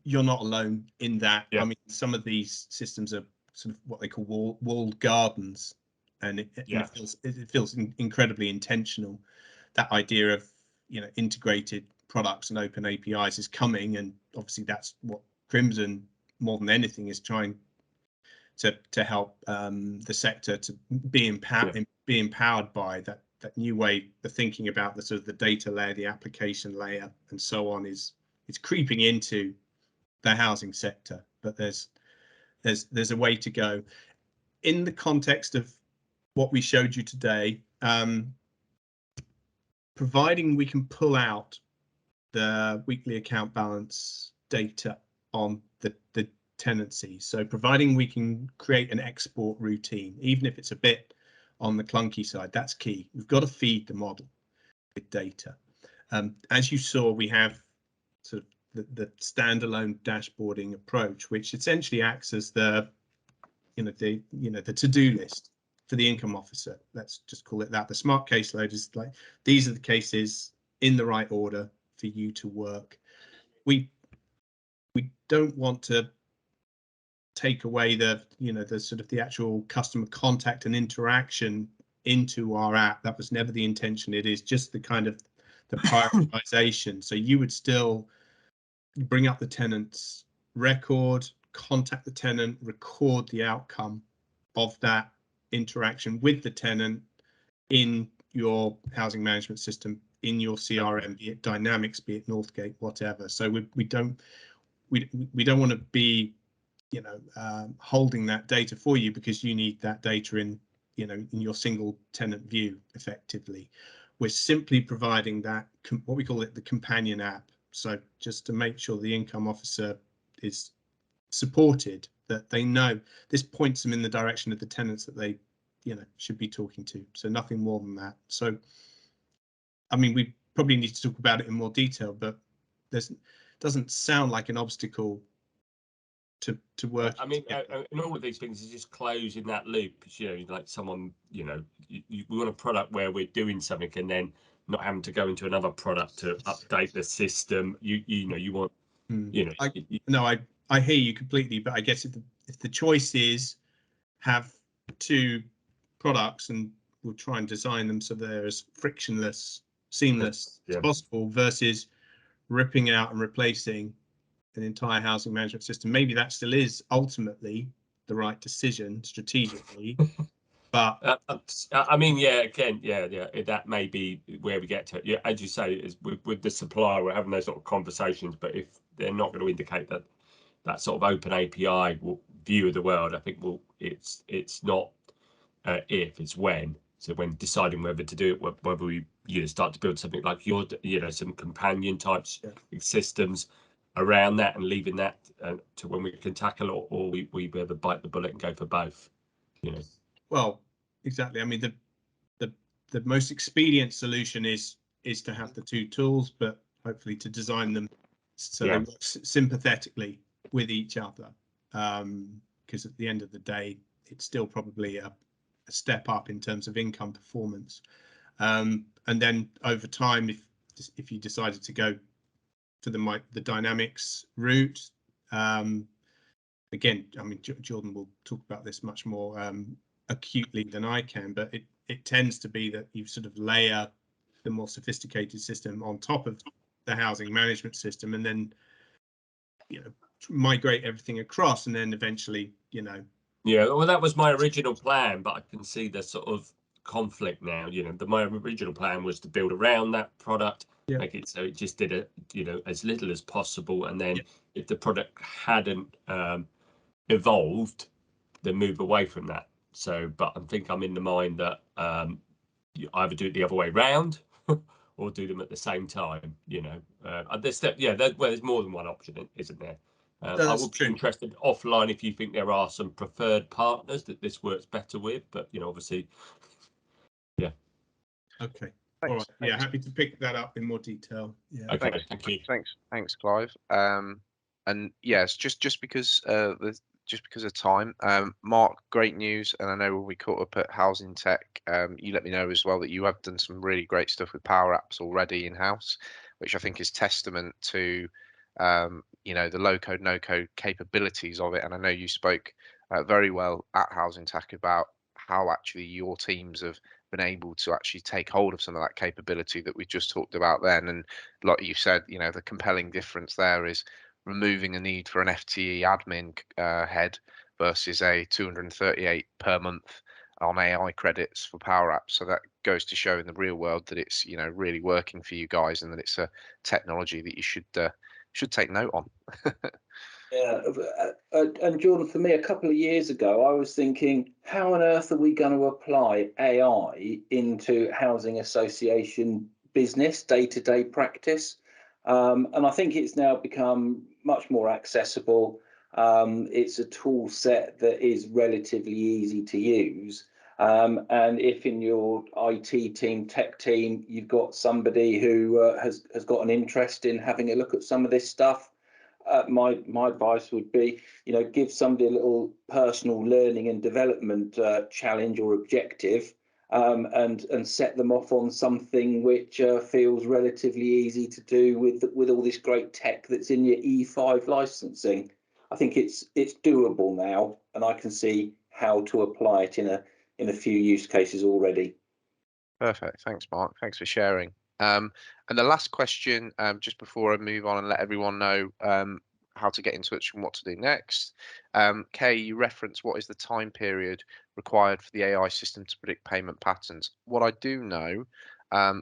you're not alone in that. Yeah. I mean, some of these systems are sort of what they call walled gardens, and it feels incredibly intentional. That idea of integrated products and open APIs is coming, and obviously that's what Crimson more than anything is trying to help the sector to be empowered by that new way of thinking about the sort of the data layer, the application layer, and so on. It's creeping into the housing sector, but there's a way to go. In the context of what we showed you today, providing we can pull out the weekly account balance data on the tenancy, so providing we can create an export routine, even if it's a bit on the clunky side, that's key. We've got to feed the model with data. As you saw, we have sort of the standalone dashboarding approach, which essentially acts as the to-do list for the income officer. Let's just call it that. The smart caseload is like, these are the cases in the right order for you to work. We don't want to take away the sort of the actual customer contact and interaction into our app. That was never the intention. It is just the kind of the prioritization. So you would still bring up the tenant's record, contact the tenant, record the outcome of that interaction with the tenant in your housing management system, in your CRM, be it Dynamics, be it Northgate, whatever. So we don't want to be holding that data for you, because you need that data in your single tenant view effectively. We're simply providing that, what we call it, the companion app. So just to make sure the income officer is supported, that they know this points them in the direction of the tenants that they should be talking to. So nothing more than that. So I mean, we probably need to talk about it in more detail, but doesn't sound like an obstacle to work. I mean, and all of these things is just closing that loop. Like someone, we want a product where we're doing something and then not having to go into another product to update the system. You want, I hear you completely, but I guess if the choice is have two products, and we'll try and design them so they're as frictionless, seamless as possible, versus ripping out and replacing an entire housing management system, maybe that still is ultimately the right decision strategically. But I mean, again, that may be where we get to it. Yeah, as you say, is with the supplier, we're having those sort of conversations, but if they're not going to indicate that sort of open API view of the world, I think it's not if, it's when. So when deciding whether to do it, whether we start to build something like some companion types systems around that, and leaving that to when we can tackle it, or we ever bite the bullet and go for both. Well, exactly. I mean, the most expedient solution is to have the two tools, but hopefully to design them so they work sympathetically with each other. Because at the end of the day, it's still probably a step up in terms of income performance. And then over time, if you decided to go for the dynamics route, again, I mean, Jordan will talk about this much more acutely than I can, but it tends to be that you sort of layer the more sophisticated system on top of the housing management system, and then migrate everything across, and then eventually Yeah, well, that was my original plan, but I can see the sort of conflict now. My original plan was to build around that product, make it so it just did as little as possible, and then if the product hadn't evolved, then move away from that. So, but I think I'm in the mind that you either do it the other way round or do them at the same time. There's more than one option, isn't there? I would be interested offline if you think there are some preferred partners that this works better with, but obviously, okay. Thanks. All right. Yeah, happy to pick that up in more detail. Yeah. Okay, thank you. Thanks, Clive. And yes, just because of time, Mark, great news. And I know when we caught up at Housing Tech, you let me know as well that you have done some really great stuff with Power Apps already in house, which I think is testament to the low code, no code capabilities of it. And I know you spoke very well at Housing Tech about how actually your teams have been able to actually take hold of some of that capability that we just talked about then. And like you said, the compelling difference there is removing a need for an FTE admin head versus a 238 per month on AI credits for Power Apps. So that goes to show in the real world that it's really working for you guys, and that it's a technology that you should take note on. Yeah, and Jordan, for me, a couple of years ago, I was thinking, how on earth are we going to apply AI into housing association business, day-to-day practice? And I think it's now become much more accessible. It's a tool set that is relatively easy to use. And if in your IT team, tech team, you've got somebody who has got an interest in having a look at some of this stuff, my advice would be, give somebody a little personal learning and development challenge or objective, and set them off on something which feels relatively easy to do with all this great tech that's in your E5 licensing. I think it's doable now, and I can see how to apply it in a few use cases already. Perfect. Thanks, Mark. Thanks for sharing. And the last question, just before I move on and let everyone know how to get in touch and what to do next. Kay, you referenced what is the time period required for the AI system to predict payment patterns. What I do know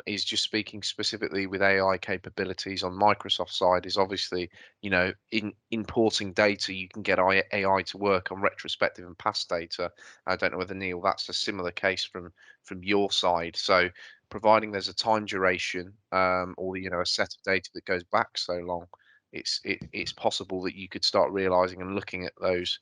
is, just speaking specifically with AI capabilities on Microsoft side, is obviously, in importing data, you can get AI to work on retrospective and past data. I don't know whether, Neil, that's a similar case from your side. So providing there's a time duration or a set of data that goes back so long, it's possible that you could start realizing and looking at those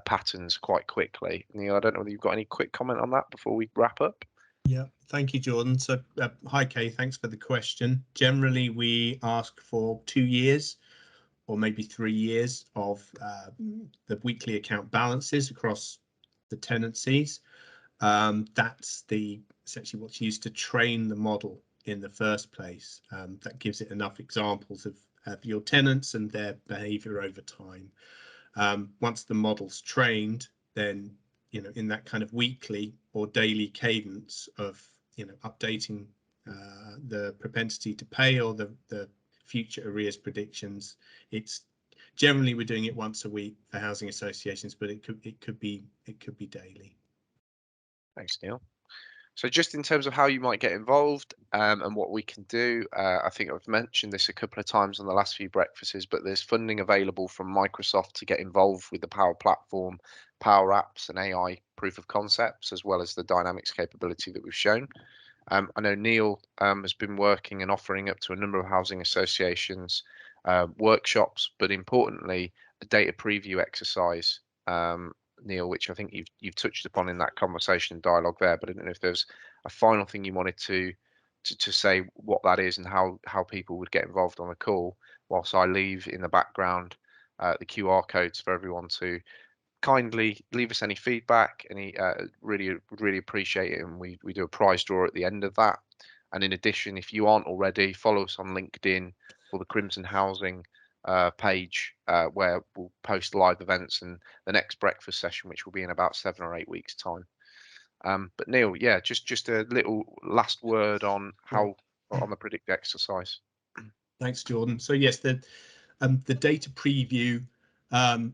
patterns quite quickly. Neil, I don't know whether you've got any quick comment on that before we wrap up. Yeah, thank you, Jordan. So hi, Kay, thanks for the question. Generally, we ask for 2 years or maybe 3 years of the weekly account balances across the tenancies. That's essentially what's used to train the model in the first place. That gives it enough examples of your tenants and their behavior over time. Once the model's trained, then in that kind of weekly or daily cadence of updating the propensity to pay or the future arrears predictions, it's generally we're doing it once a week for housing associations, but it could be daily. Thanks, Neil. So just in terms of how you might get involved and what we can do, I think I've mentioned this a couple of times on the last few breakfasts, but there's funding available from Microsoft to get involved with the Power Platform, Power Apps and AI proof of concepts, as well as the Dynamics capability that we've shown. I know Neil has been working and offering up to a number of housing associations workshops, but importantly, a data preview exercise, Neil, which I think you've touched upon in that conversation and dialogue there. But I don't know if there's a final thing you wanted to say what that is and how people would get involved on a call, whilst I leave in the background the QR codes for everyone to kindly leave us any feedback. Any really appreciate it, and we do a prize draw at the end of that. And in addition, if you aren't already, follow us on LinkedIn for the Crimson Housing page, where we'll post live events and the next breakfast session, which will be in about 7 or 8 weeks' time. But Neil, yeah, just a little last word on how on the predict exercise. Thanks, Jordan. So yes, the data preview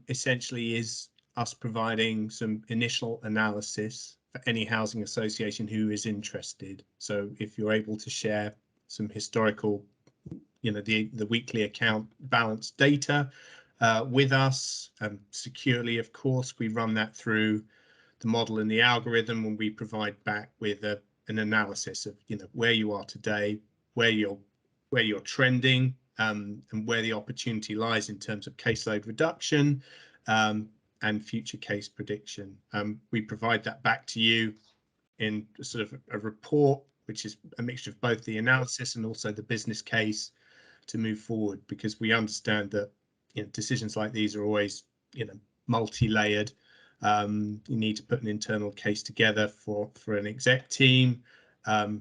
essentially is us providing some initial analysis for any housing association who is interested. So if you're able to share some historical, the weekly account balance data with us securely, of course, we run that through the model and the algorithm, and we provide back with an analysis of where you are today, where you're trending, and where the opportunity lies in terms of caseload reduction and future case prediction. We provide that back to you in sort of a report, which is a mixture of both the analysis and also the business case to move forward, because we understand that decisions like these are always multi-layered. You need to put an internal case together for an exec team.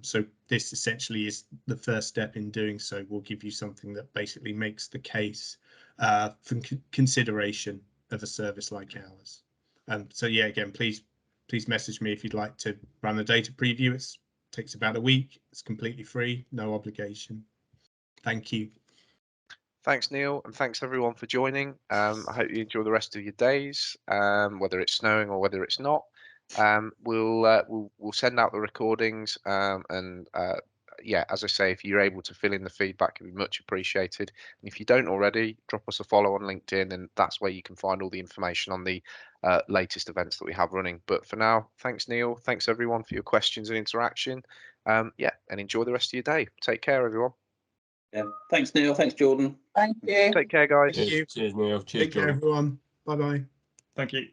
So this essentially is the first step in doing so. We'll give you something that basically makes the case for consideration of a service like ours. So yeah, again, please message me if you'd like to run a data preview. It takes about a week. It's completely free, no obligation. Thank you. Thanks, Neil, and thanks everyone for joining. I hope you enjoy the rest of your days, whether it's snowing or whether it's not. We'll send out the recordings, and yeah, as I say, if you're able to fill in the feedback, it'd be much appreciated. And if you don't already, drop us a follow on LinkedIn, and that's where you can find all the information on the latest events that we have running. But for now, thanks, Neil. Thanks everyone for your questions and interaction. Yeah, and enjoy the rest of your day. Take care, everyone. Yeah. Thanks, Neil. Thanks, Jordan. Thank you. Take care, guys. Thank you. Cheers, Neil. Cheers, Take care, Jordan. everyone. Bye-bye. Thank you.